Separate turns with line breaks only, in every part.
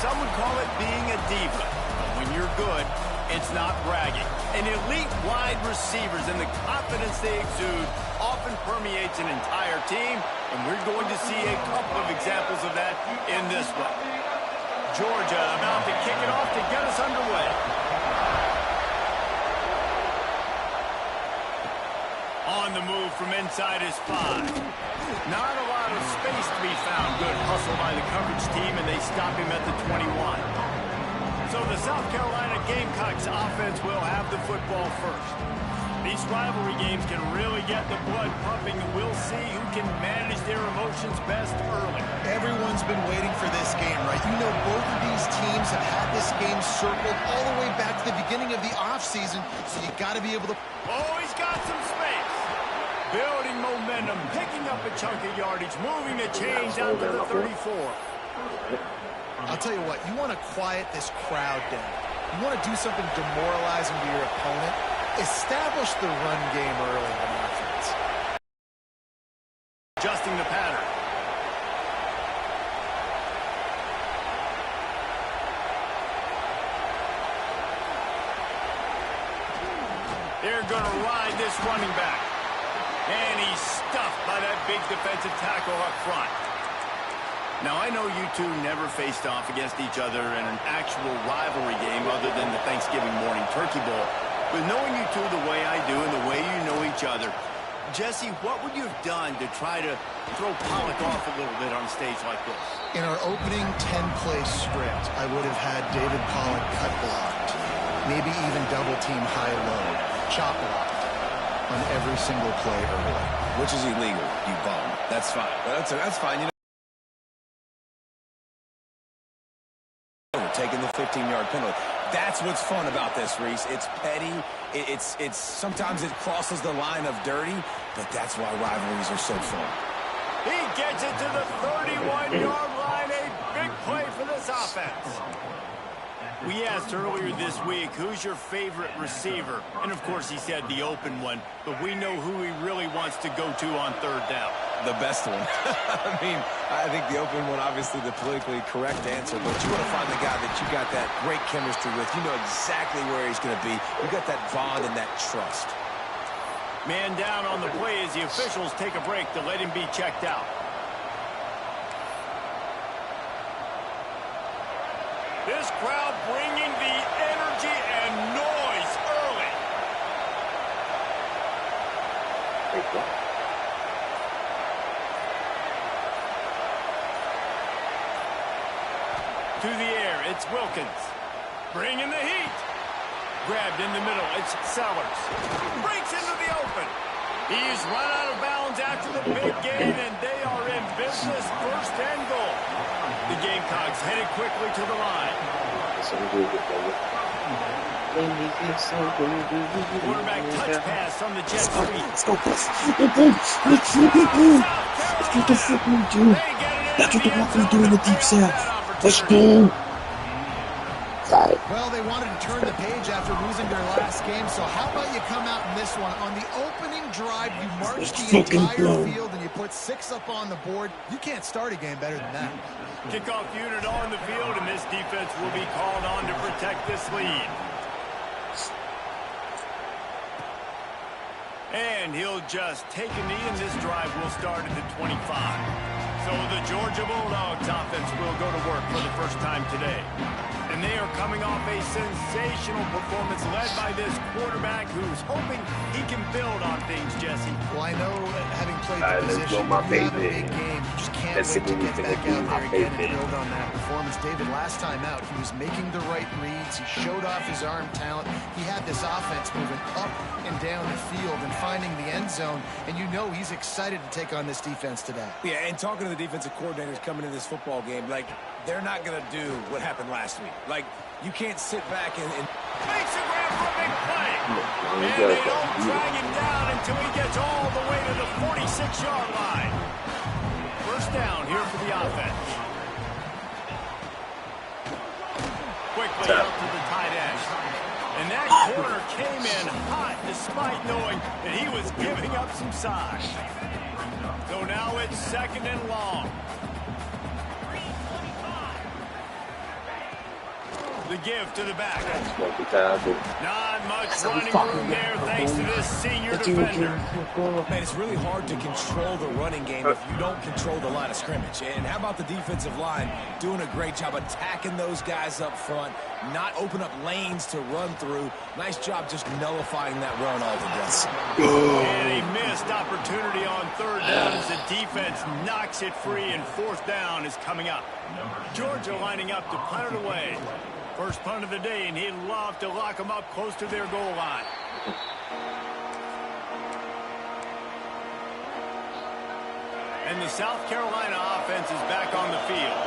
some would call it being a diva. But when you're good, it's not bragging. And elite wide receivers and the confidence they exude often permeates an entire team, and we're going to see a couple of examples of that in this one. Georgia about to kick it off to get us underway. On the move from inside his 5. Not a lot of space to be found. Good hustle by the coverage team, and they stop him at the 21. So the South Carolina Gamecocks offense will have the football first. These rivalry games can really get the blood pumping, and we'll see who can manage their emotions best early.
Everyone's been waiting for this game, right? You know, both of these teams have had this game circled all the way back to the beginning of the offseason, so you got to be able to...
Oh, he's got some space. Building momentum, picking up a chunk of yardage, moving the chains out to the 34.
I'll tell you what, you want to quiet this crowd down. You want to do something demoralizing to your opponent. Establish the run game early in offense.
Adjusting the pattern. They're going to ride this running back. And he's stuffed by that big defensive tackle up front. Now, I know you two never faced off against each other in an actual rivalry game other than the Thanksgiving morning turkey bowl. But knowing you two the way I do and the way you know each other, Jesse, what would you have done to try to throw Pollock off a little bit on a stage like this?
In our opening 10-play script, I would have had David Pollock cut blocked. Maybe even double-team high-low, chop block on every single play early.
Which is illegal, you bum. That's fine. That's fine. You know, taking the 15-yard penalty. That's what's fun about this, Reese. It's petty. It's sometimes it crosses the line of dirty, but that's why rivalries are so fun.
He gets it to the 31-yard line. A big play for this offense. We asked earlier this week, who's your favorite receiver? And, of course, he said the open one, but we know who he really wants to go to on third down.
The best one. I mean, I think the open one, obviously the politically correct answer, but you want to find the guy that you got that great chemistry with. You know exactly where he's going to be. You got that bond and that trust.
Man down on the play as the officials take a break to let him be checked out. This crowd bringing the energy and noise early. To the air, it's Wilkins. Bringing the heat. Grabbed in the middle, it's Sellers. Breaks into the open. He's run out of bounds after the big gain, and they are in business, first and goal. The Gamecocks headed quickly to the line. Quarterback touch pass on the jet sweep.
Let's go, boys. Let's get the football, dude. That's what the Walkers do in the deep south. Let's go.
Well, they wanted to turn the page after losing their last game, so how about you come out in this one? On the opening drive, you march the entire field and you put 6 up on the board. You can't start a game better than that.
Kickoff unit on the field, and this defense will be called on to protect this lead. And he'll just take a knee, and this drive will start at the 25. So the Georgia Bulldogs offense will go to work for the first time today. And they are coming off a sensational performance led by this quarterback who's hoping he can build on things, Jesse.
Well, I know having played the position, you have a big game. You just can't wait to get back out there again and build on that performance. David, last time out, he was making the right reads. He showed off his arm talent. He had this offense moving up and down the field and finding the end zone. And you know he's excited to take on this defense today.
Yeah, and talking to the defensive coordinators coming in this football game, like, they're not going to do what happened last week. Like, you can't sit back and...
Makes a grab for a big play. And they don't drag him down until he gets all the way to the 46-yard line. First down here for the offense. Quickly out to the tight end. And that corner came in hot despite knowing that he was giving up some size. So now it's second and long. The give to the back. Not much
That's how we
running
fucking
room
get
there
the
thanks to
ball.
this senior
That's what we
defender.
do.
Man, it's really hard to control the running game if you don't control the line of scrimmage. And how about the defensive line doing a great job attacking those guys up front, not open up lanes to run through. Nice job just nullifying that run altogether.
And a missed opportunity on third down as the defense knocks it free, and fourth down is coming up. Georgia lining up to punt it away. First punt of the day, and he'd love to lock them up close to their goal line. And the South Carolina offense is back on the field.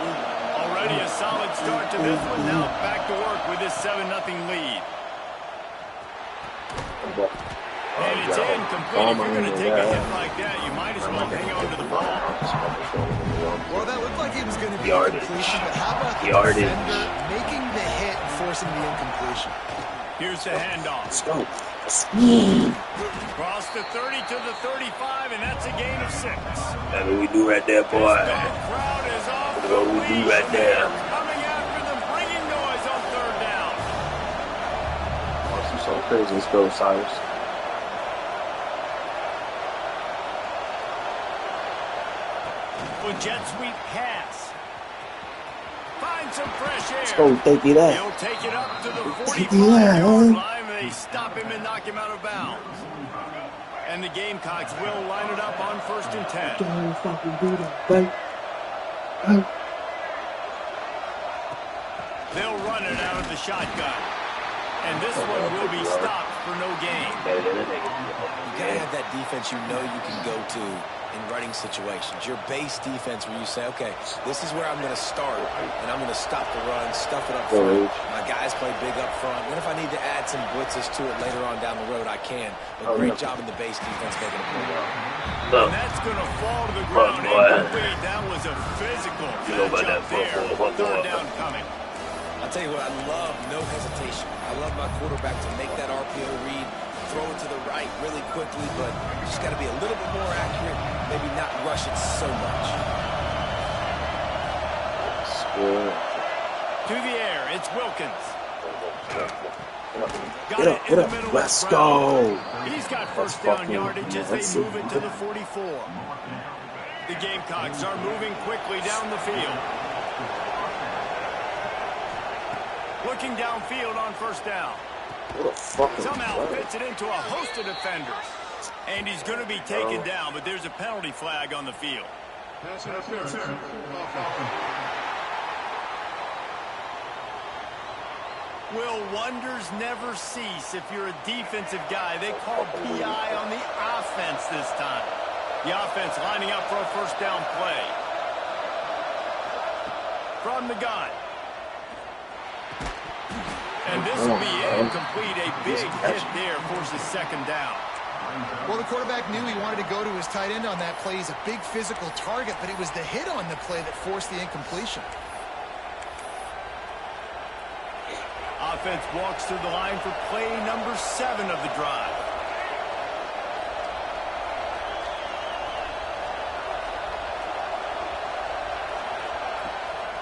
Already a solid start to this one. Now back to work with this 7-0 lead. And it's incomplete. If you're going to take a hit like that, you might as well hang on to the ball.
Well, that looked like it was going to be incompletion, but how about the defender making the hit and forcing the incompletion?
Here's the handoff.
Let's go.
Cross the 30 to the 35, and that's a gain of 6.
That's what we do right there, boy.
Crowd is off
That's what we do right there.
coming after them, bringing noise on third down.
Awesome, so crazy. Let's go, Cyrus.
Well, jet sweep pass. Find some fresh air.
Let's go, take it out.
He'll take it up to the
Take it out,
45-yard
huh?
line. They stop him and knock him out of bounds. And the Gamecocks will line it up on 1st and 10.
Don't fucking do that, babe. Oh.
They'll run it out of the shotgun. And this one will be stopped for no gain.
You gotta have that defense you know you can go to in running situations. Your base defense where you say, okay, this is where I'm going to start, and I'm going to stop the run, stuff it up front. My guys play big up front. Then if I need to add some blitzes to it later on down the road, I can. But great job in the base defense making a play.
And that's going to fall to the ground. Incomplete. That was a physical matchup there. Third down coming.
I'll tell you what, I love no hesitation. I love my quarterback to make that RPO read, throw it to the right really quickly, but just got to be a little bit more accurate, maybe not rush it so much.
To the air, it's Wilkins.
Get up, get up. Let's go.
He's got first down yardage as they move it to the 44. The Gamecocks are moving quickly down the field. Looking downfield on first down.
What a fucking
Somehow
play.
fits it into a host of defenders. And he's going to be taken down, but there's a penalty flag on the field. Will wonders never cease if you're a defensive guy? They call PI on the offense this time. The offense lining up for a first down play. From the gun. And this will be incomplete. A big hit there forces second down.
Well, the quarterback knew he wanted to go to his tight end on that play. He's a big physical target, but it was the hit on the play that forced the incompletion.
Offense walks through the line for play number 7 of the drive.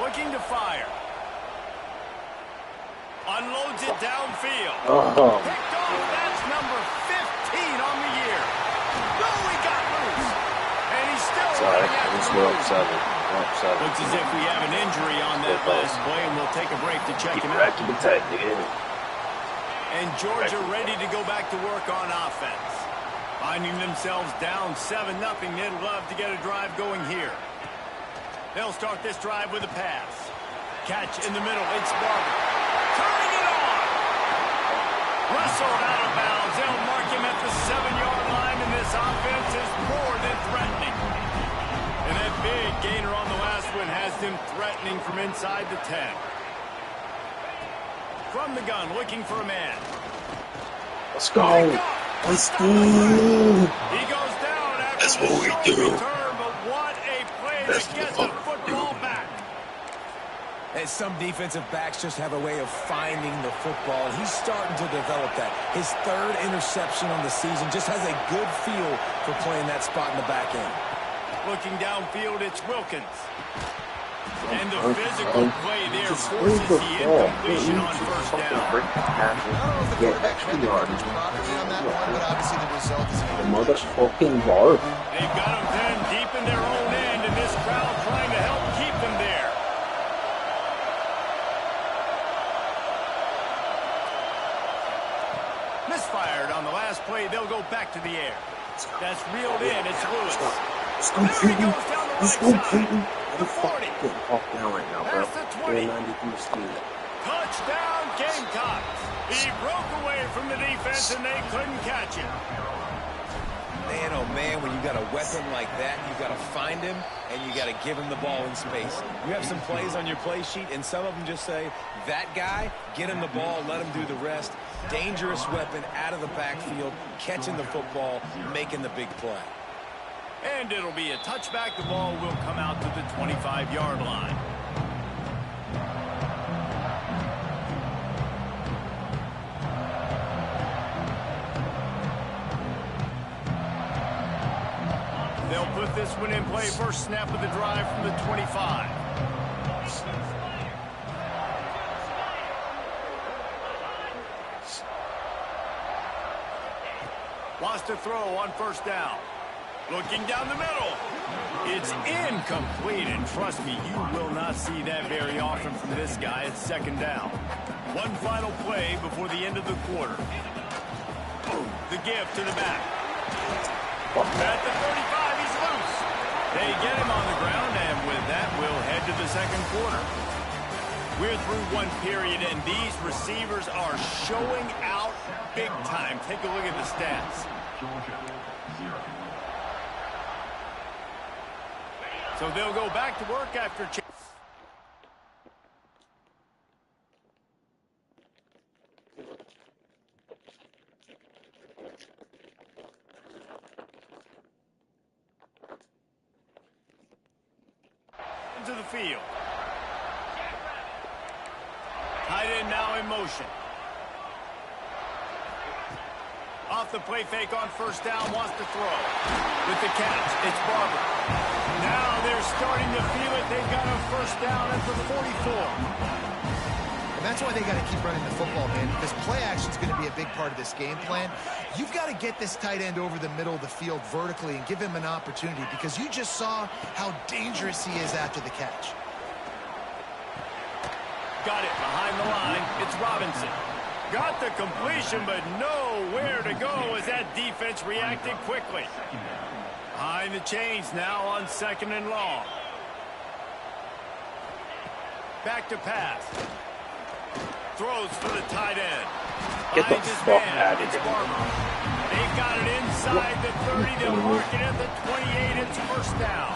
Looking to fire. Unloads it downfield. Picked off. That's number 15 on the year. No, he got loose. And he's still running after the loose. Looks as if we have an injury on that last play, and we'll take a break to check him out. And Georgia ready to go back to work on offense. Finding themselves down 7-0, they'd love to get a drive going here. They'll start this drive with a pass. Catch in the middle. It's Barber. Turning it on. Wrestled out of bounds. They'll mark him at the 7-yard line, and this offense is more than threatening. And that big gainer on the last one has them threatening from inside the 10. From the gun, looking for a man.
Let's go. Let's go.
He goes down after
That's what we
the
do.
return, but what a play to get the football back.
And some defensive backs just have a way of finding the football, and he's starting to develop that. His 3rd interception on the season, just has a good feel for playing that spot in the back end.
Looking downfield, it's Wilkins. And the physical play there forces the incompletion on first down.
I don't know if the quarterback read the coverage properly on that one, but obviously the result is
The motherfucking bar.
They've got them pinned deep in their own end, and this crowd trying to help keep them there. Misfired on the last play. They'll go back to the air. That's reeled in. It's Lewis.
Let's go, Peyton. Let's go, Peyton.
What the fuck is getting off down right now, bro?
Past the 20.
93 steam.
Touchdown, Gamecocks. He broke away from the defense, and they couldn't catch him.
Man, oh man, when you got a weapon like that, you got to find him, and you got to give him the ball in space. You have some plays on your play sheet, and some of them just say, that guy, get him the ball, let him do the rest. Dangerous weapon out of the backfield, catching the football, making the big play.
And it'll be a touchback. The ball will come out to the 25-yard line. They'll put this one in play. First snap of the drive from the 25. Wants to throw on first down. Looking down the middle. It's incomplete, and trust me, you will not see that very often from this guy. It's second down. One final play before the end of the quarter. The give to the back. At the 35, he's loose. They get him on the ground, and with that, we'll head to the second quarter. We're through one period, and these receivers are showing out big time. Take a look at the stats. So they'll go back to work after... into the field. Tight end now in motion. Off the play fake on first down, wants to throw. With the catch, it's Barber. Now they're starting to feel it. They've got a first down at the 44.
And that's why they got to keep running the football, man, because play action is going to be a big part of this game plan. You've got to get this tight end over the middle of the field vertically and give him an opportunity, because you just saw how dangerous he is after the catch.
Got it behind the line. It's Robinson. Got the completion, but nowhere to go as that defense reacted quickly. Behind the chains now on second and long. Back to pass. Throws for the tight end.
Get the fuck out of
It's
here.
Barber. They've got it inside the 30. They'll mark it at the 28. It's first down.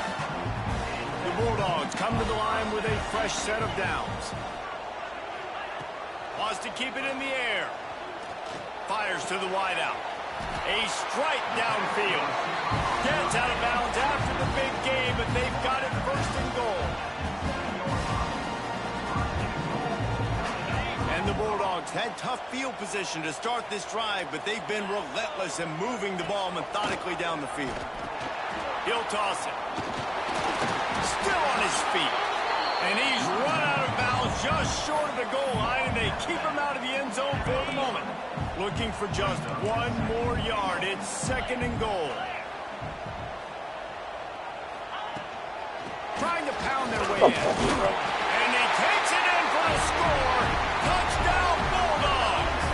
The Bulldogs come to the line with a fresh set of downs. Wants to keep it in the air. Fires to the wideout. A strike downfield. Gets out of bounds after the big game, but they've got it first and goal. And the Bulldogs had tough field position to start this drive, but they've been relentless in moving the ball methodically down the field. He'll toss it. Still on his feet. And he's run out of bounds just short of the goal line, and they keep him out of the end zone for the moment. Looking for just one more yard. It's second and goal. Trying to pound their way in. And he takes it in for the score. Touchdown, Bulldogs.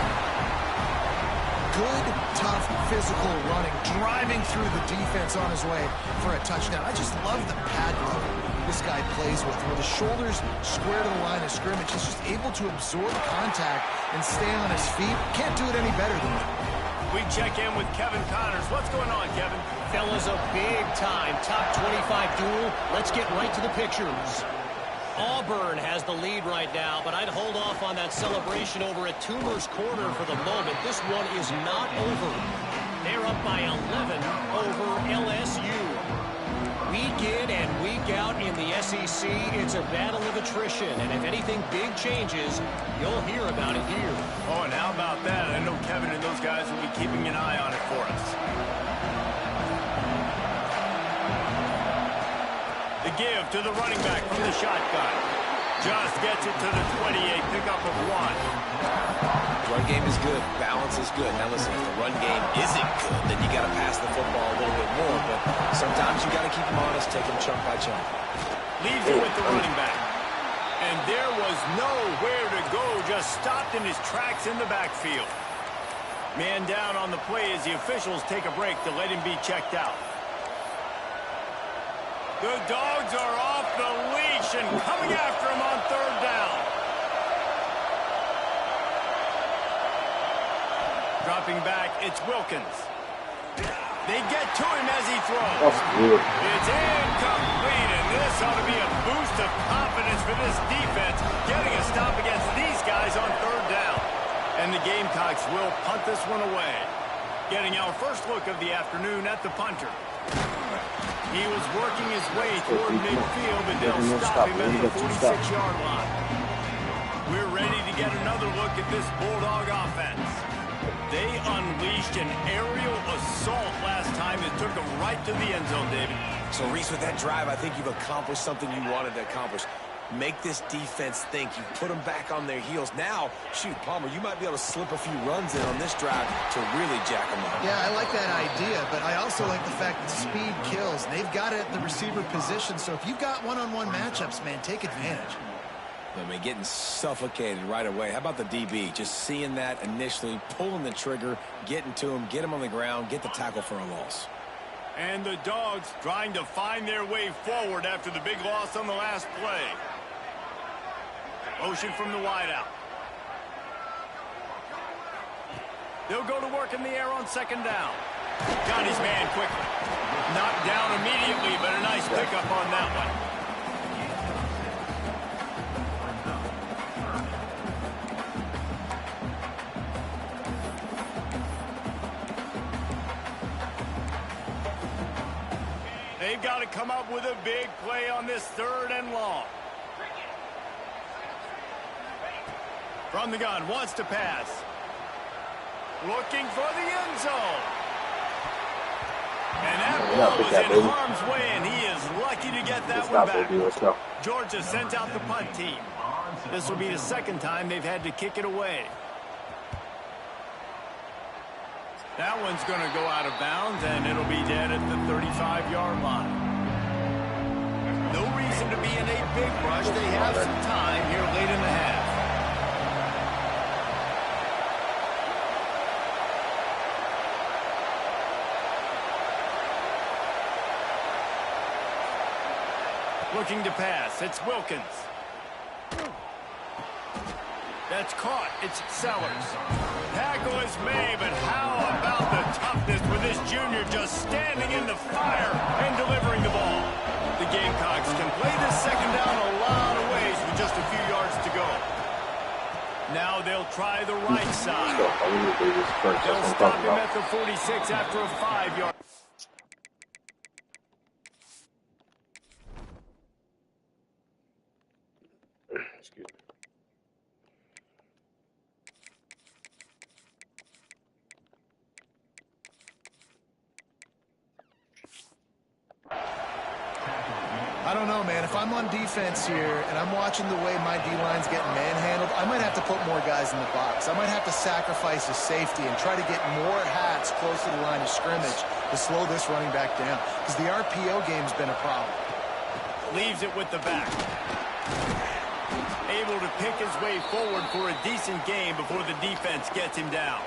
Good, tough, physical running, driving through the defense on his way for a touchdown. I just love the pad level this guy plays with. Where the shoulders square to the line of scrimmage, he's just able to absorb contact and stay on his feet. Can't do it any better than that.
We check in with Kevin Connors. What's going on, Kevin?
Fellas, a big-time top 25 duel. Let's get right to the pictures. Auburn has the lead right now, but I'd hold off on that celebration over at Toomer's Corner for the moment. This one is not over. They're up by 11 over LSU. Week in and week out in the SEC, it's a battle of attrition, and if anything big changes, you'll hear about it here.
Oh, and how about that? I know Kevin and those guys will be keeping an eye on it for us. The give to the running back from the shotgun. Just gets it to the 28, pickup of 1.
Run game is good. Balance is good. Now listen, if the run game isn't good, then you got to pass the football a little bit more. But sometimes you got to keep them honest, take them chunk by chunk.
Leaves it with the running back. And there was nowhere to go, just stopped in his tracks in the backfield. Man down on the play as the officials take a break to let him be checked out. The Dogs are off the leash and coming after him on 3rd down. Dropping back, it's Wilkins. They get to him as he throws. It's incomplete, and this ought to be a boost of confidence for this defense, getting a stop against these guys on 3rd down. And the Gamecocks will punt this one away. Getting our first look of the afternoon at the punter. He was working his way toward midfield, but they'll stop him at the 46-yard line. We're ready to get another look at this Bulldog offense. They unleashed an aerial assault last time that took them right to the end zone, David.
So, Reese, with that drive, I think you've accomplished something you wanted to accomplish. Make this defense think. You put them back on their heels. Now, shoot, Palmer, you might be able to slip a few runs in on this drive to really jack them up.
Yeah, I like that idea, but I also like the fact that speed kills. They've got it at the receiver position, so if you've got one-on-one matchups, man, take advantage.
I mean, getting suffocated right away. How about the DB? Just seeing that initially, pulling the trigger, getting to him, get him on the ground, get the tackle for a loss.
And the Dogs trying to find their way forward after the big loss on the last play. Motion from the wideout. They'll go to work in the air on 2nd down. Got his man quickly. Knocked down immediately, but a nice pickup on that one. They've got to come up with a big play on this 3rd and long. From the gun, wants to pass. Looking for the end zone. And that ball was in harm's way, and he is lucky to get that one back. Georgia sends out the punt team. This will be the 2nd time they've had to kick it away. That one's going to go out of bounds, and it'll be dead at the 35-yard line. No reason to be in a big rush. They have some time here late in the half. Looking to pass. It's Wilkins. That's caught. It's Sellers. Tackle is made, but how about the toughness with this junior just standing in the fire and delivering the ball? The Gamecocks can play this 2nd down a lot of ways with just a few yards to go. Now they'll try the right side. They'll stop him at the 46 after a 5-yard.
I don't know, man. If I'm on defense here and I'm watching the way my D-line's getting manhandled, I might have to put more guys in the box. I might have to sacrifice a safety and try to get more hats close to the line of scrimmage to slow this running back down, because the RPO game's been a problem.
Leaves it with the back. Able to pick his way forward for a decent game before the defense gets him down.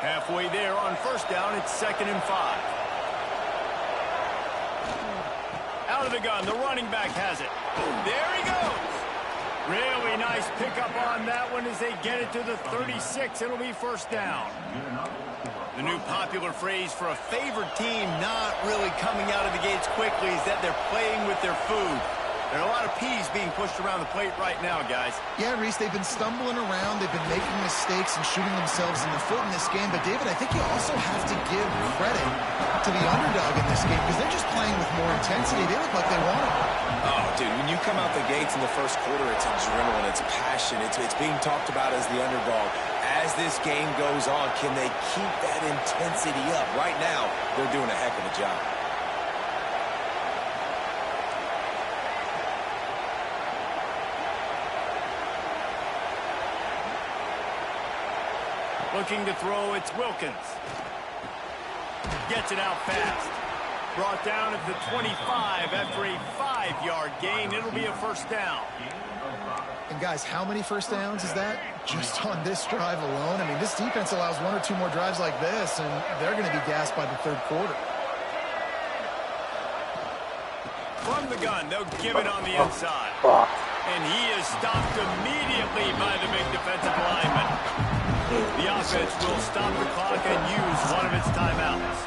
Halfway there on 1st down, it's 2nd and 5. Out of the gun, the running back has it. There he goes. Really nice pickup on that one as they get it to the 36. It'll be 1st down. The new popular phrase for a favored team not really coming out of the gates quickly is that they're playing with their food. There are a lot of peas being pushed around the plate right now, guys.
Yeah, Reese, they've been stumbling around. They've been making mistakes and shooting themselves in the foot in this game. But, David, I think you also have to give credit to the underdog in this game, because they're just playing with more intensity. They look like they want it.
Oh, dude, when you come out the gates in the first quarter, it's adrenaline, it's passion, it's being talked about as the underdog. As this game goes on, can they keep that intensity up? Right now, they're doing a heck of a job.
Looking to throw, it's Wilkins. Gets it out fast. Brought down at the 25 after a 5-yard gain. It'll be a first down.
And guys, how many first downs is that just on this drive alone? I mean, this defense allows 1 or 2 more drives like this, and they're going to be gassed by the third quarter.
From the gun, they'll give it on the inside. And he is stopped immediately by the big defensive lineman. The offense will stop the clock and use one of its timeouts.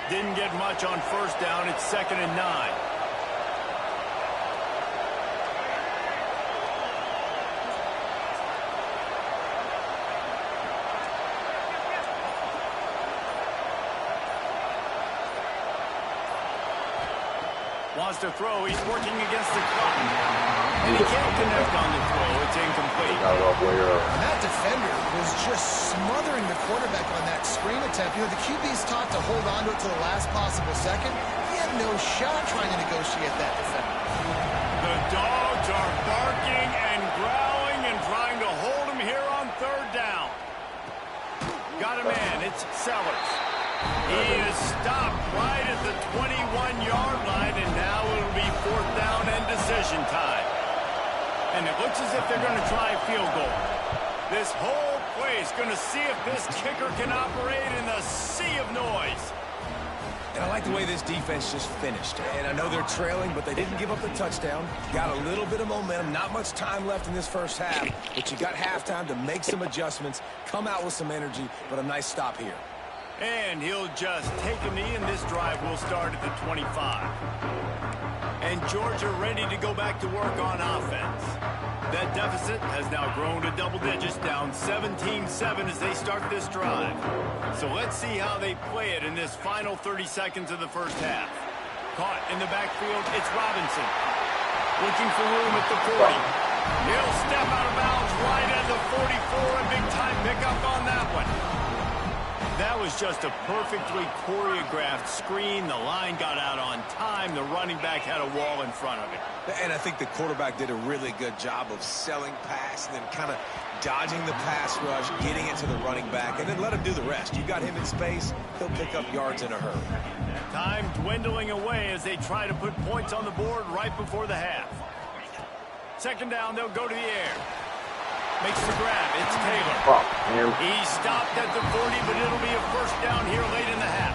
Didn't get much on first down. It's 2nd and 9. Wants to throw. He's working against the clock. And he can't connect on the throw. It's incomplete.
And that defender was just smothering the quarterback on that screen attempt. You know, the QB's taught to hold on to it to the last possible second. He had no shot trying to negotiate that defender.
The Dogs are barking and growling and trying to hold him here on 3rd down. Got a man. It's Sellers. He is stopped right at the 21-yard line, and now it'll be 4th down and decision time. And it looks as if they're going to try a field goal. This whole play is going to see if this kicker can operate in the sea of noise.
And I like the way this defense just finished. And I know they're trailing, but they didn't give up the touchdown. Got a little bit of momentum. Not much time left in this first half, but you got halftime to make some adjustments, come out with some energy, but a nice stop here.
And he'll just take a knee, and this drive will start at the 25. And Georgia ready to go back to work on offense. That deficit has now grown to double digits, down 17-7 as they start this drive. So let's see how they play it in this final 30 seconds of the first half. Caught in the backfield, it's Robinson. Looking for room at the 40. He'll step out of bounds right at the 44, a big-time pickup on that one. That was just a perfectly choreographed screen. The line got out on time. The running back had a wall in front of it.
And I think the quarterback did a really good job of selling pass and then kind of dodging the pass rush, getting it to the running back, and then let him do the rest. You got him in space, he'll pick up yards in a hurry.
Time dwindling away as they try to put points on the board right before the half. 2nd down, they'll go to the air. Makes the grab. It's Taylor. He stopped at the 40, but it'll be a first down here late in the half.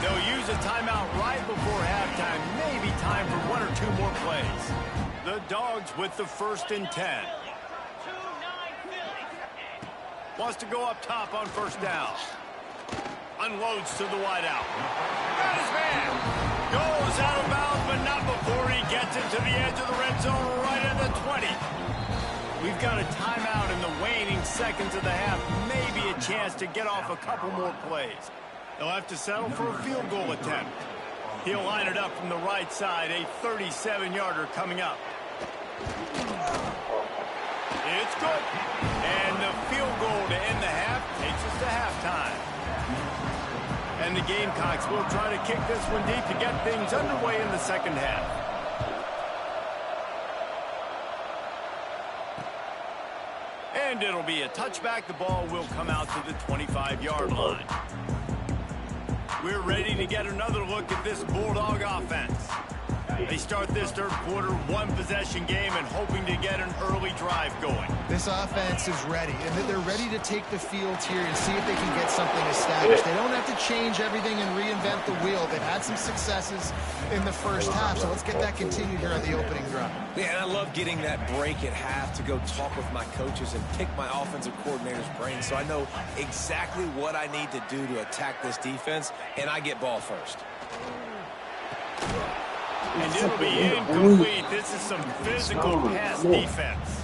They'll use a timeout right before halftime. Maybe time for 1 or 2 more plays. The Dogs with the 1st and 10. Wants to go up top on first down. Unloads to the wideout. Got his man. Goes out of bounds, but not before he gets it to the edge of the red zone right at the 20. We've got a timeout in the waning seconds of the half. Maybe a chance to get off a couple more plays. They'll have to settle for a field goal attempt. He'll line it up from the right side. A 37-yarder coming up. It's good. And the field goal to end the half takes us to halftime. And the Gamecocks will try to kick this one deep to get things underway in the second half. And it'll be a touchback. The ball will come out to the 25-yard line. We're ready to get another look at this Bulldog offense. They start this third quarter, 1-possession game, and hoping to get an early drive going.
This offense is ready, and they're ready to take the field here and see if they can get something established. They don't have to change everything and reinvent the wheel. They've had some successes in the first half, so let's get that continued here on the opening drive.
Yeah, and I love getting that break at half to go talk with my coaches and pick my offensive coordinator's brain so I know exactly what I need to do to attack this defense, and I get ball first.
And it'll be incomplete. This is some physical pass defense.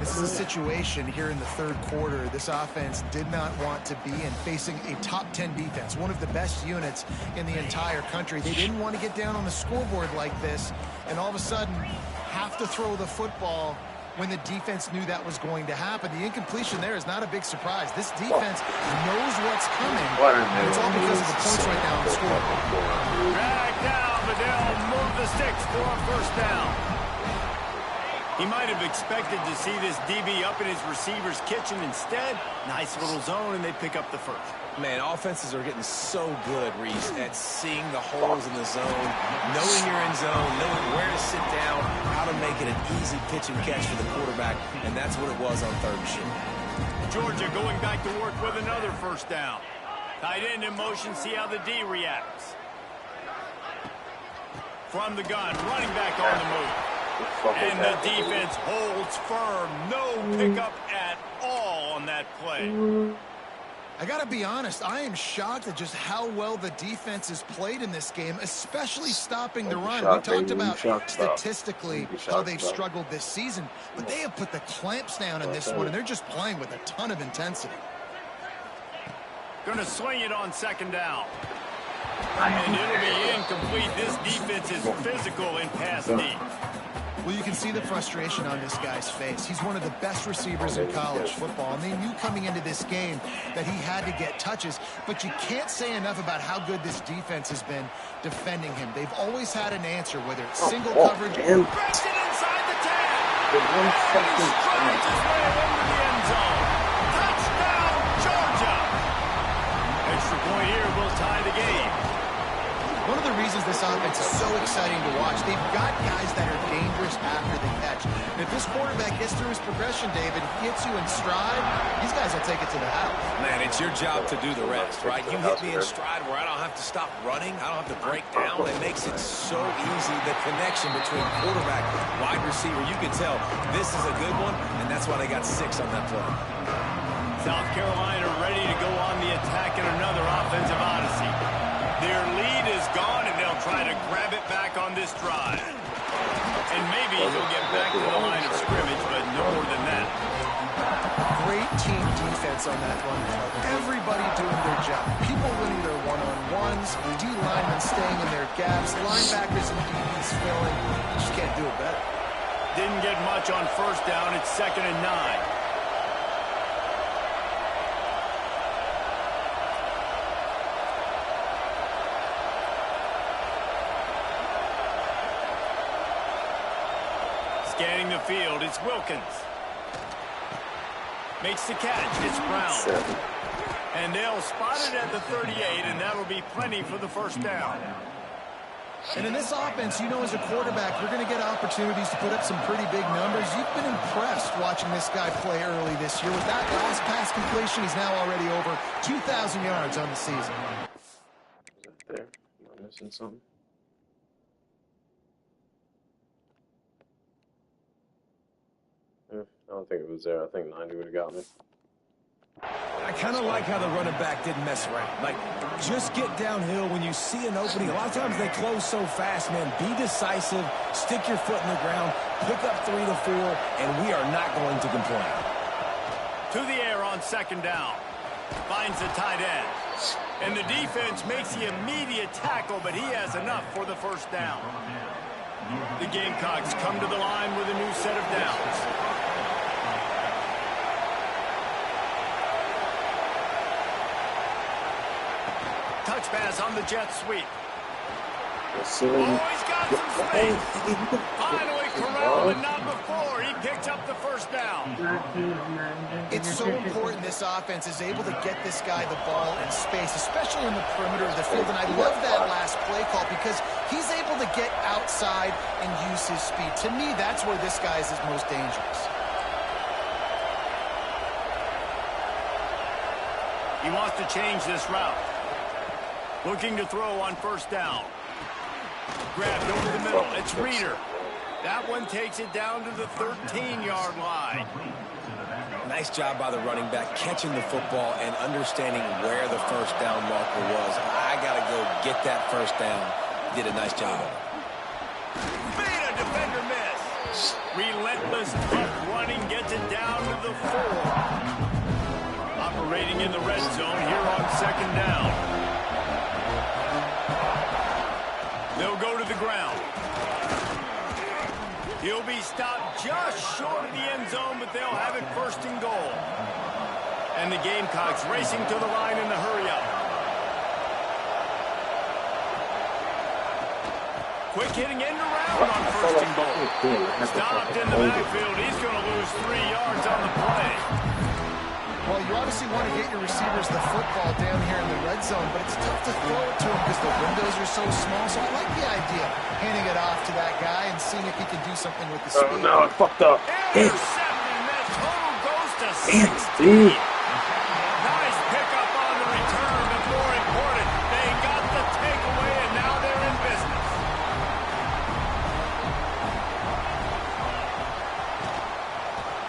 This is a situation here in the third quarter this offense did not want to be in, facing a top 10 defense, one of the best units in the entire country. They didn't want to get down on the scoreboard like this and all of a sudden have to throw the football when the defense knew that was going to happen. The incompletion there is not a big surprise. This defense knows what's coming. And it's all because of the points right now on the scoreboard.
Drag down, but they'll move the sticks for a first down. He might have expected to see this DB up in his receiver's kitchen. Instead, nice little zone, and they pick up the first.
Man, offenses are getting so good, Reese, at seeing the holes in the zone, knowing you're in zone, knowing where to sit down, how to make it an easy pitch and catch for the quarterback, and that's what it was on third and short.
Georgia going back to work with another first down. Tight end in motion, see how the D reacts. From the gun, running back on the move. And the defense holds firm. No pickup at all on that play.
I got to be honest, I am shocked at just how well the defense has played in this game, especially stopping the run. We talked about statistically how they've struggled this season, but they have put the clamps down in this one, and they're just playing with a ton of intensity.
Going to swing it on second down. And it'll be incomplete. This defense is physical in pass deep.
Well, you can see the frustration on this guy's face. He's one of the best receivers in college football, and they knew coming into this game that he had to get touches, but you can't say enough about how good this defense has been defending him. They've always had an answer, whether it's single coverage or
Breaks it inside the 10. And he strides his way into the end zone. Touchdown, Georgia. Extra point here will tie the game.
One of the reasons this offense is so exciting to watch, they've got guys that are dangerous after the catch. And if this quarterback gets through his progression, David, gets you in stride, these guys will take it to the house.
Man, it's your job to do the rest, right? You hit me in stride where I don't have to stop running. I don't have to break down. It makes it so easy. The connection between quarterback, wide receiver, you can tell this is a good one, and that's why they got 6 on that play.
South Carolina ready to go on the attack in another offensive odyssey. Their lead is gone, and they'll try to grab it back on this drive. And maybe he'll get back to the line of scrimmage, but no more than that.
Great team defense on that run. Everybody doing their job. People winning their one-on-ones, D linemen staying in their gaps, linebackers and DBs filling. You just can't do it better.
Didn't get much on first down. It's 2nd and 9. Scanning the field, it's Wilkins. Makes the catch, it's Brown. And they'll spot it at the 38, and that'll be plenty for the first down.
And in this offense, you know, as a quarterback, you're going to get opportunities to put up some pretty big numbers. You've been impressed watching this guy play early this year. With that last pass completion, he's now already over 2,000 yards on the season.
There, am I missing something? I don't think it was there. I think 90 would have got me.
I kind of like how the running back didn't mess around. Like, just get downhill when you see an opening. A lot of times they close so fast, man. Be decisive, stick your foot in the ground, pick up 3 to 4, and we are not going to complain.
To the air on second down. Finds the tight end. And the defense makes the immediate tackle, but he has enough for the first down. The Gamecocks come to the line with a new set of downs. Touch pass on the jet sweep. Oh, he's got some space. Finally corralled, and not before. He picked up the first down.
It's so important this offense is able to get this guy the ball in space, especially in the perimeter of the field. And I love that last play call because he's able to get outside and use his speed. To me, that's where this guy is his most dangerous.
He wants to change this route. Looking to throw on first down. Grabbed over the middle. It's Reeder. That one takes it down to the 13-yard line.
Nice job by the running back catching the football and understanding where the first down marker was. I got to go get that first down. Did a nice job of it.
Made a defender miss. Relentless, tough running gets it down to the 4. Operating in the red zone here on 2nd down. They'll go to the ground. He'll be stopped just short of the end zone, but they'll have it 1st and goal. And the Gamecocks racing to the line in the hurry-up. Quick hitting end around on 1st and goal. Stopped in the backfield. He's going to lose 3 yards on the play.
Well, you obviously want to get your receivers the football down here in the red zone, but it's tough to throw it to them because the windows are so small. So I like the idea of handing it off to that guy and seeing if he can do something with the speed.
Oh, no, I fucked up.
Intercepting. That total goes to 16. Nice pickup on the return, but more important, they got the takeaway, and now they're in business.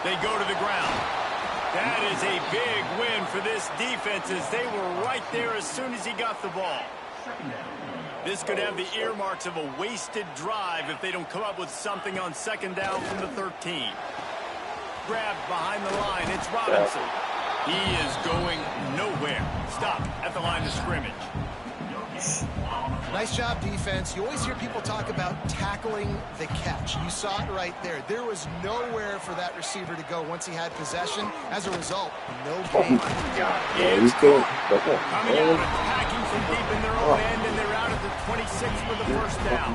They go to the ground. That is a big win for this defense as they were right there as soon as he got the ball. This could have the earmarks of a wasted drive if they don't come up with something on 2nd down from the 13. Grabbed behind the line. It's Robinson. He is going nowhere. Stop at the line of scrimmage.
Nice job, defense. You always hear people talk about tackling the catch. You saw it right there. There was nowhere for that receiver to go once he had possession. As a result, no gain.
It's caught. Coming out, attacking from deep in their own end, and they're out at the 26 for the 1st down.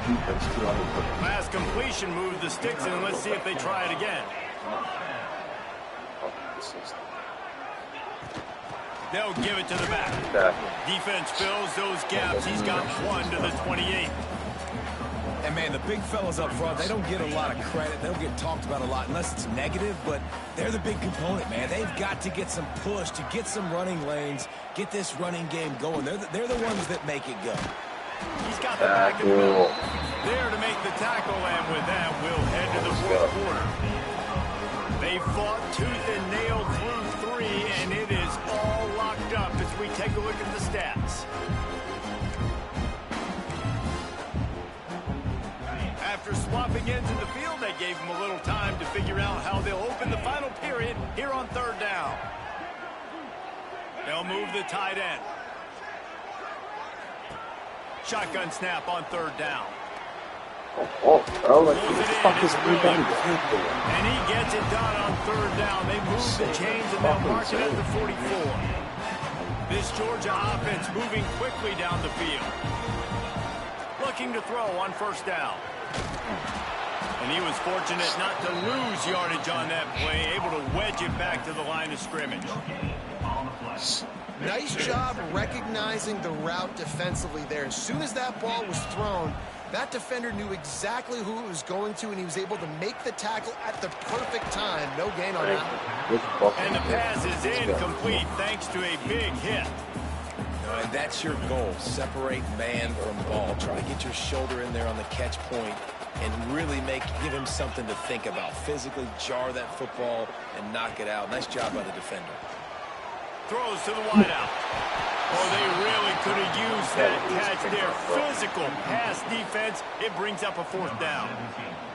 Last completion moved the sticks in, and let's see if they try it again. They'll give it to the back. Defense fills those gaps. He's got 1 to the 28.
And, man, the big fellas up front, they don't get a lot of credit. They don't get talked about a lot unless it's negative, but they're the big component, man. They've got to get some push, to get some running lanes, get this running game going. They're the ones that make it go.
He's got the back in the middle. There to make the tackle, and with that, we'll head to the 4th quarter. They fought tooth and nail through 3, and it is all locked up as we take a look at the stats. After swapping into the field, that gave them a little time to figure out how they'll open the final period here on 3rd down. They'll move the tight end. Shotgun snap on 3rd down.
What the fuck is he done?
And he gets it done on 3rd down. They move the chains and they'll mark it at the 44. This Georgia offense moving quickly down the field. Looking to throw on 1st down. And he was fortunate not to lose yardage on that play, able to wedge it back to the line of scrimmage.
Nice job recognizing the route defensively there. As soon as that ball was thrown, that defender knew exactly who it was going to, and he was able to make the tackle at the perfect time. No gain on that.
And the pass is incomplete thanks to a big hit.
And that's your goal. Separate man from ball. Try to get your shoulder in there on the catch point and really give him something to think about. Physically jar that football and knock it out. Nice job by the defender.
Throws to the wideout. Oh, they really could have used that catch there. Physical pass defense. It brings up a 4th down.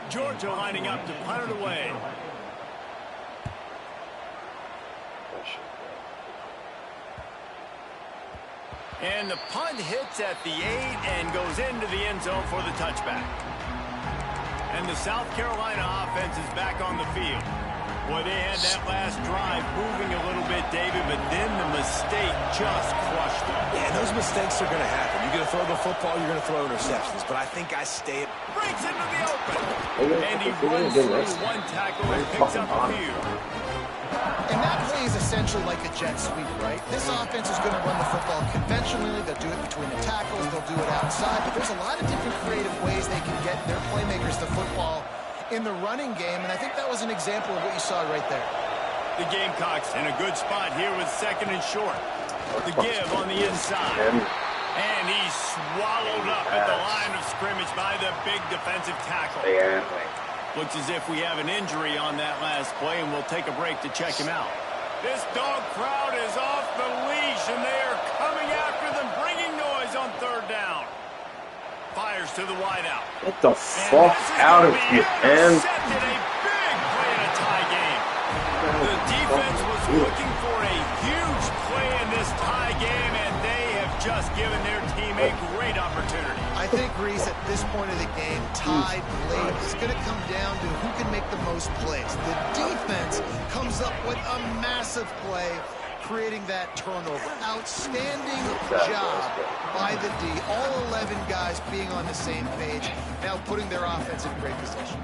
Georgia lining up to punt it away. And the punt hits at the 8 and goes into the end zone for the touchback. And the South Carolina offense is back on the field. Boy, they had that last drive moving a little bit, David, but then the mistake just crushed them.
Yeah, those mistakes are going to happen. You're going to throw the football, you're going to throw interceptions. But I think I stay...
Breaks into the open. And he runs through 1 tackle and picks up a few.
And that play is essentially like a jet sweep, right? This offense is going to run the football conventionally. They'll do it between the tackles. They'll do it outside. But there's a lot of different creative ways they can get their playmakers the football in the running game, and I think that was an example of what you saw right there.
The Gamecocks in a good spot here with 2nd and short. The give on the inside. And he's swallowed up at the line of scrimmage by the big defensive tackle. Looks as if we have an injury on that last play, and we'll take a break to check him out. This dog crowd is off the leash, and they are coming after them, bringing noise on 3rd down. Fires to the wideout.
Get the fuck out of here, man.
A big play in a tie game. The defense was looking for a huge play in this tie game, and they have just given their team a great opportunity.
I think, Reese, at this point of the game, tied late, is going to come down to who can make the most plays. The defense comes up with a massive play, creating that turnover. Outstanding job by the D. All 11 guys being on the same page, now putting their offense in great position.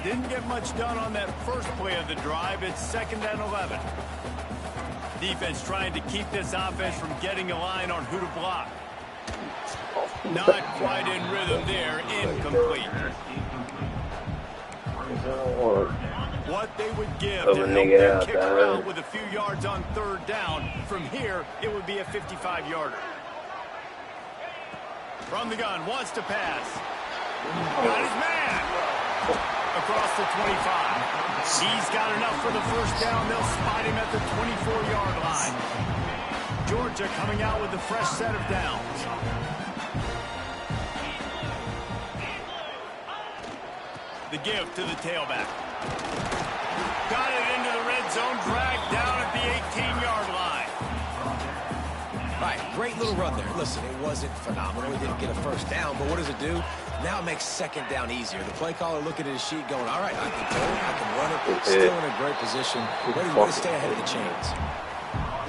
Didn't get much done on that first play of the drive. It's 2nd and 11. Defense trying to keep this offense from getting a line on who to block. Not quite in rhythm there. Incomplete. What they would give to help their kicker out with a few yards on 3rd down. From here, it would be a 55-yarder. From the gun, wants to pass. Got his man. Across the 25. He's got enough for the first down. They'll spot him at the 24-yard line. Georgia coming out with a fresh set of downs. The give to the tailback. Got it into the red zone, dragged down at the 18-yard line.
All right, great little run there. Listen, it wasn't phenomenal. He didn't get a first down, but what does it do? Now it makes 2nd down easier. The play caller looking at his sheet going, all right, I can go, I can run it. Still in a great position, ready to stay ahead of the chains.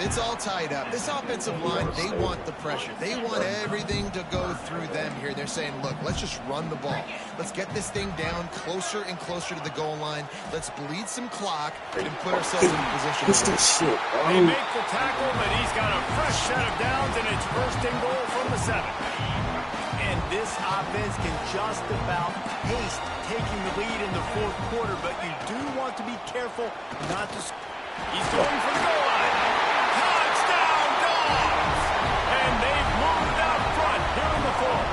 It's all tied up. This offensive line, they want the pressure. They want everything to go through them here. They're saying, look, let's just run the ball. Let's get this thing down closer and closer to the goal line. Let's bleed some clock and put ourselves in position.
What's that shit?
They make the tackle, but he's got a fresh set of downs, and it's 1st and goal from the 7. And this offense can just about haste taking the lead in the 4th quarter, but you do want to be careful not to... He's going for the goal line. Touchdown, Dogs! And they've moved out front here in the 4th.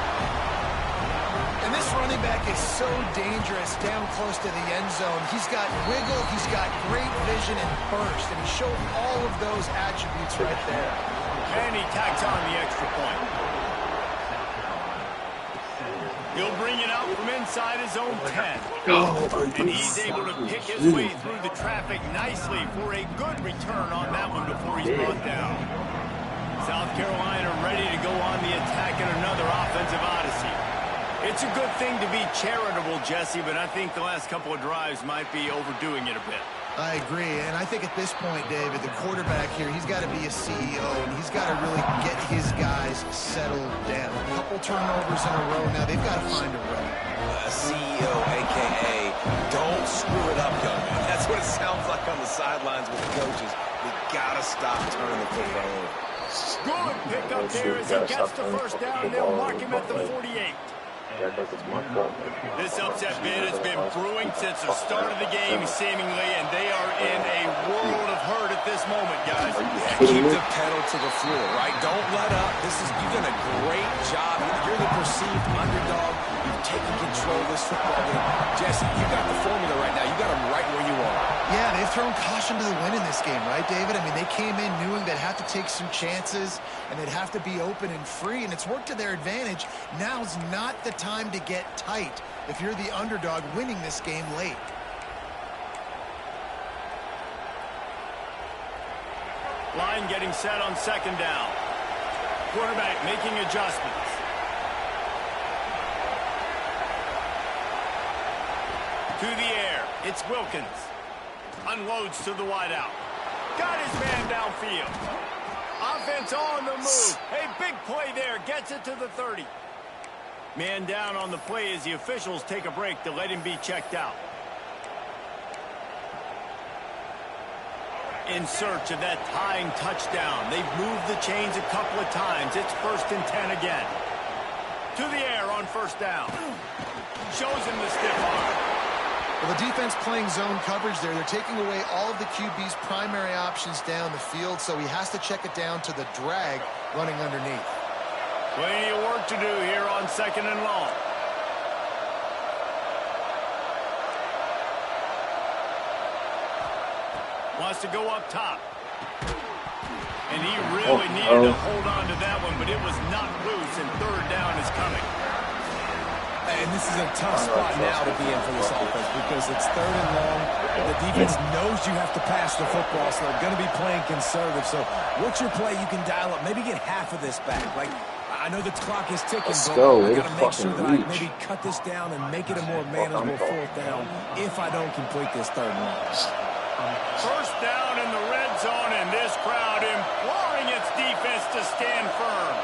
And this running back is so dangerous down close to the end zone. He's got wiggle, he's got great vision and burst, and he showed all of those attributes right there.
And he tacks on the extra point. He'll bring it out from inside his own 10. And he's able to pick his way through the traffic nicely for a good return on that one before he's brought down. South Carolina ready to go on the attack in another offensive odyssey. It's a good thing to be charitable, Jesse, but I think the last couple of drives might be overdoing it a bit.
I agree, and I think at this point, David, the quarterback here, he's got to be a CEO, and he's got to really get his guys settled down. A couple turnovers in a row now. They've got to find a way.
CEO, a.k.a. don't screw it up, young man. That's what it sounds like on the sidelines with the coaches. We got to stop turning the football over.
Good pickup there as he gets the first down. They'll mark him at the 48. This upset bid has been brewing since the start of the game, seemingly, and they are in a world of hurt at this moment, guys.
Keep the pedal to the floor, right? Don't let up. You've done a great job. You're the perceived underdog. You've taken control of this football game. Jesse, you got the formula right now. You got them right where you are.
Yeah, they've thrown caution to the wind in this game, right, David? I mean, they came in knowing they'd have to take some chances, and they'd have to be open and free, and it's worked to their advantage. Now's not the time to get tight if you're the underdog winning this game late.
Line getting set on 2nd down. Quarterback making adjustments. To the air, it's Wilkins. Unloads to the wideout. Got his man downfield. Offense on the move. Hey, big play there. Gets it to the 30. Man down on the play as the officials take a break to let him be checked out. In search of that tying touchdown. They've moved the chains a couple of times. It's 1st and 10 again. To the air on 1st down. Shows him the stiff arm.
Well, the defense playing zone coverage there. They're taking away all of the QB's primary options down the field, so he has to check it down to the drag running underneath.
Plenty of work to do here on 2nd and long. Wants to go up top. And he really needed to hold on to that one, but it was not loose, and 3rd down is coming.
And this is a tough spot now to be in for this offense because it's 3rd and long. The defense knows you have to pass the football, so they're going to be playing conservative. So what's your play you can dial up? Maybe get half of this back. Like, I know the clock is ticking, but I got to make sure that I maybe cut this down and make it a more manageable 4th down if I don't complete this 3rd and long.
First down in the red zone, and this crowd imploring its defense to stand firm.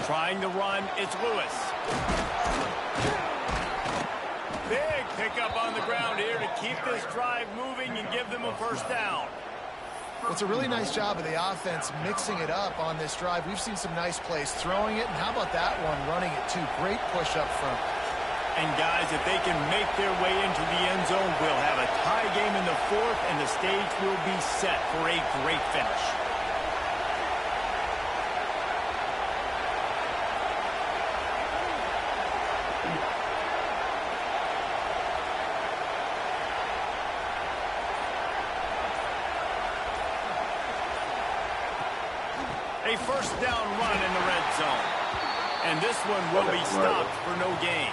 Trying to run, it's Lewis. Big pickup on the ground here to keep this drive moving and give them a first down.
Well, it's a really nice job of the offense mixing it up on this drive. We've seen some nice plays throwing it, and how about that one running it too? Great push up front.
And guys, if they can make their way into the end zone, we'll have a tie game in the 4th, and the stage will be set for a great finish. A first down run in the red zone. And this one will be stopped for no gain.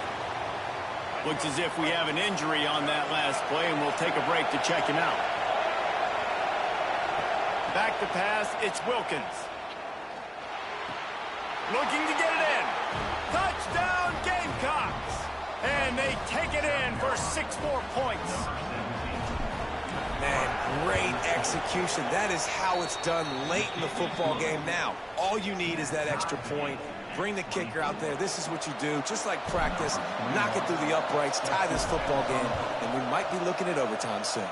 Looks as if we have an injury on that last play, and we'll take a break to check him out. Back to pass, it's Wilkins. Looking to get it in. Touchdown Gamecocks! And they take it in for 6 more points.
Man, great execution. That is how it's done late in the football game now. All you need is that extra point. Bring the kicker out there. This is what you do. Just like practice, knock it through the uprights, tie this football game, and we might be looking at overtime soon.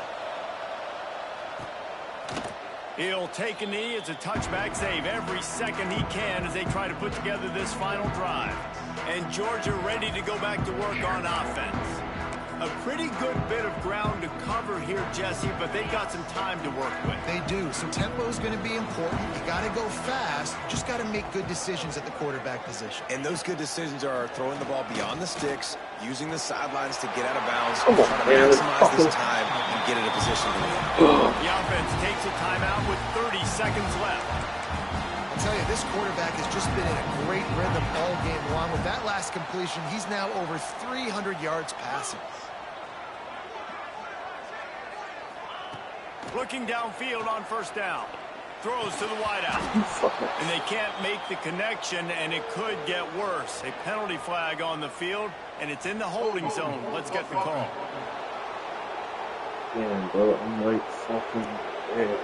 He'll take a knee. It's a touchback save every second he can as they try to put together this final drive. And Georgia ready to go back to work on offense. A pretty good bit of ground to cover here, Jesse, but they've got some time to work with.
They do. So tempo is going to be important. You got to go fast. You just got to make good decisions at the quarterback position.
And those good decisions are throwing the ball beyond the sticks, using the sidelines to get out of bounds,
Come on,
trying to
man.
maximize this time and get in a position to win.
The offense takes a timeout with 30 seconds left.
I'll tell you, this quarterback has just been in a great rhythm all game long. With that last completion, he's now over 300 yards passing.
Looking downfield on first down. Throws to the wideout. And they can't make the connection, and it could get worse. A penalty flag on the field, and it's in the holding zone. Let's get the call.
Damn, bro, I'm right fucking there.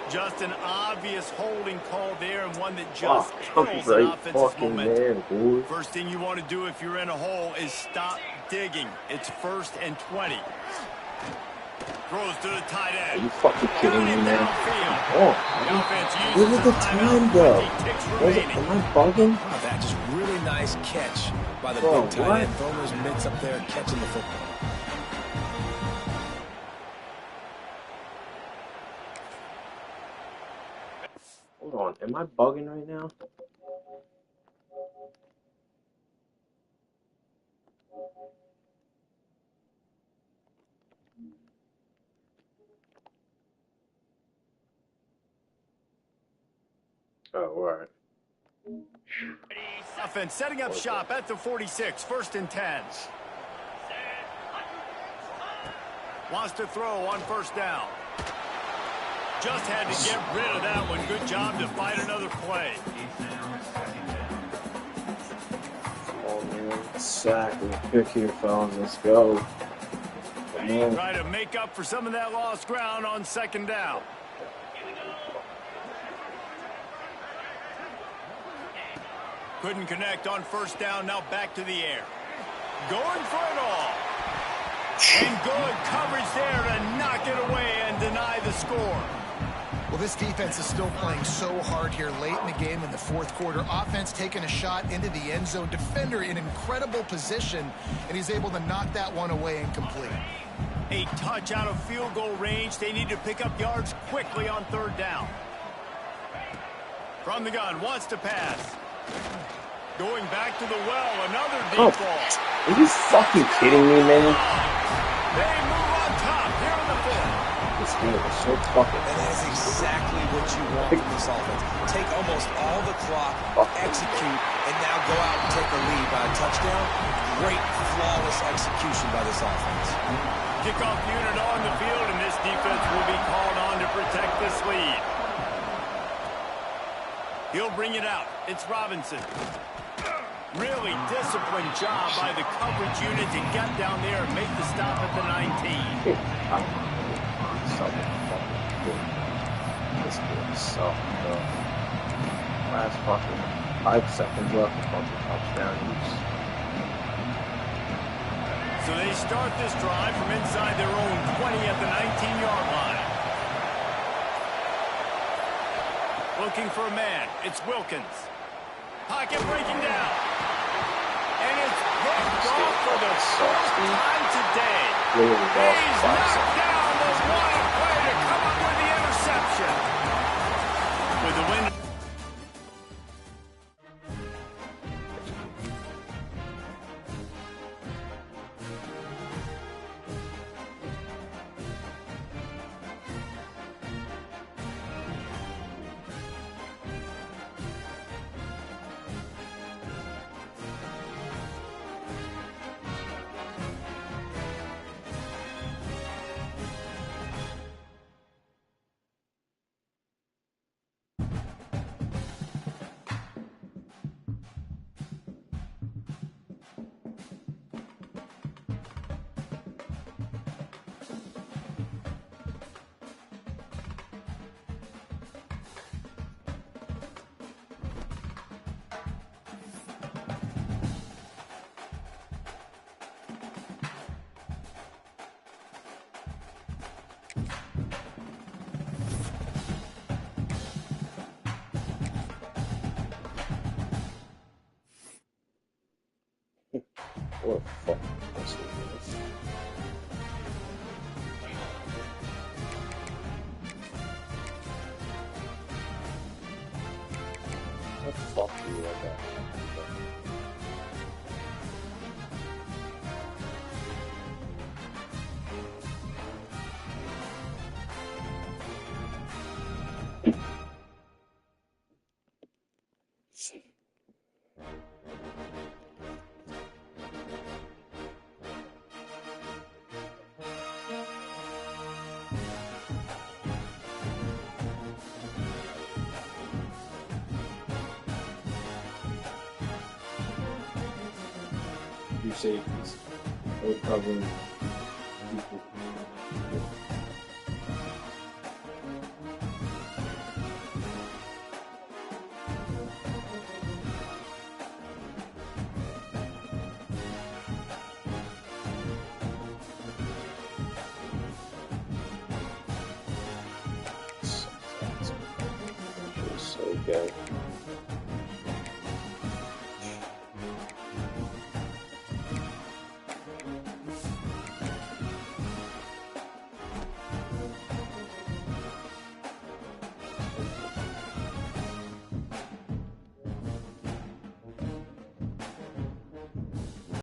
Just an obvious holding call there, and one that just
I'm
kills an
right
offensive
fucking
momentum.
there, boy.
First thing you want to do if you're in a hole is stop digging. It's 1st and 20. Throws to the tight
Are
end.
you fucking kidding me, man?
Downfield. The offense
Where
uses
did the
a
time
timeout
go?
with 20 ticks remaining.
Am I bugging?
How about that? Just really nice catch by the
Bro,
big tight
what?
end. Throwing those mitts up there, catching the football.
Hold on, am I bugging right now? Oh, alright.
Offense setting up shop at the 46, 1st and 10. Wants to throw on first down. Just had to get rid of that one. Good job to fight another play.
Oh man, sack and pick here, fellas. Let's go. Come on.
Try to make up for some of that lost ground on 2nd down. Couldn't connect on first down. Now back to the air. Going for it all. And good coverage there to knock it away and deny the score.
Well, this defense is still playing so hard here late in the game in the 4th quarter. Offense taking a shot into the end zone. Defender in incredible position, and he's able to knock that one away and complete.
A touch out of field goal range. They need to pick up yards quickly on 3rd down. From the gun, wants to pass. Going back to the well, another deep ball.
Are you fucking kidding me, man?
They move on top here in the fifth.
This game is so fucking.
And that is exactly what you want from this offense. Take almost all the clock, execute, and now go out and take a lead by a touchdown. Great, flawless execution by this offense.
Kickoff unit on the field, and this defense will be called on to protect this lead. He'll bring it out. It's Robinson. Really disciplined job by the coverage unit to get down there and make the stop at the 19.
This game sucked, bro. Last fucking 5 seconds left, a fucking touchdown each.
So they start this drive from inside their own 20 at the 19-yard line. Looking for a man. It's Wilkins. Pocket breaking down. And it's picked off for the fourth time today. He's knocked down the one play to come up with the interception. With the win.
What the fuck this is? What the fuck do you like that? Your safeties. They're covering people. So good.